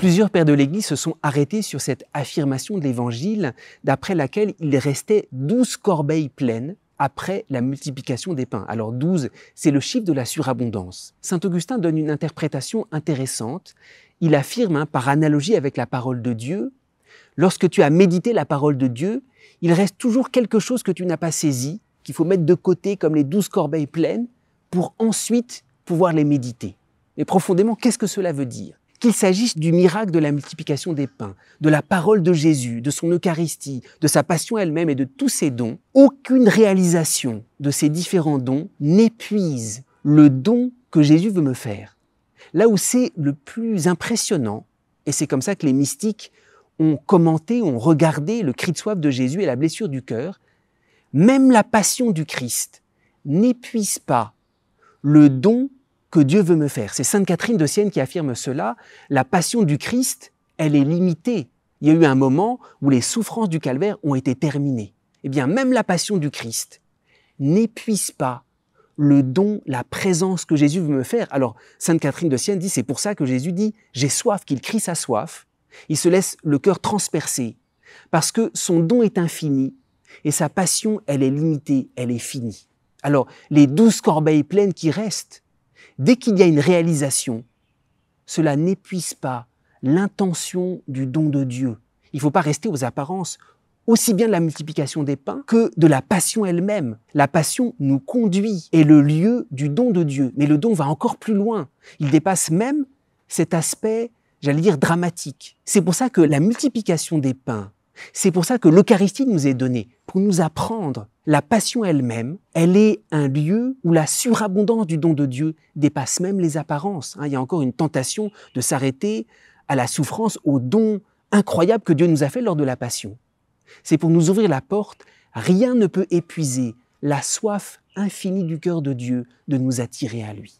Plusieurs pères de l'Église se sont arrêtés sur cette affirmation de l'Évangile d'après laquelle il restait 12 corbeilles pleines après la multiplication des pains. Alors 12, c'est le chiffre de la surabondance. Saint Augustin donne une interprétation intéressante. Il affirme, par analogie avec la parole de Dieu, lorsque tu as médité la parole de Dieu, il reste toujours quelque chose que tu n'as pas saisi, qu'il faut mettre de côté comme les 12 corbeilles pleines, pour ensuite pouvoir les méditer. Mais profondément, qu'est-ce que cela veut dire ? Qu'il s'agisse du miracle de la multiplication des pains, de la parole de Jésus, de son Eucharistie, de sa passion elle-même et de tous ses dons, aucune réalisation de ces différents dons n'épuise le don que Jésus veut me faire. Là où c'est le plus impressionnant, et c'est comme ça que les mystiques ont commenté, ont regardé le cri de soif de Jésus et la blessure du cœur, même la passion du Christ n'épuise pas le don que Dieu veut me faire. C'est Sainte Catherine de Sienne qui affirme cela. La passion du Christ, elle est limitée. Il y a eu un moment où les souffrances du calvaire ont été terminées. Eh bien, même la passion du Christ n'épuise pas le don, la présence que Jésus veut me faire. Alors, Sainte Catherine de Sienne dit, c'est pour ça que Jésus dit « j'ai soif », qu'il crie sa soif. Il se laisse le cœur transpercer parce que son don est infini et sa passion, elle est limitée, elle est finie. Alors, les 12 corbeilles pleines qui restent, dès qu'il y a une réalisation, cela n'épuise pas l'intention du don de Dieu. Il ne faut pas rester aux apparences, aussi bien de la multiplication des pains que de la passion elle-même. La passion nous conduit, est le lieu du don de Dieu. Mais le don va encore plus loin. Il dépasse même cet aspect, j'allais dire, dramatique. C'est pour ça que la multiplication des pains, c'est pour ça que l'Eucharistie nous est donnée, pour nous apprendre. La passion elle-même, elle est un lieu où la surabondance du don de Dieu dépasse même les apparences. Il y a encore une tentation de s'arrêter à la souffrance, au don incroyable que Dieu nous a fait lors de la passion. C'est pour nous ouvrir la porte. Rien ne peut épuiser la soif infinie du cœur de Dieu de nous attirer à lui.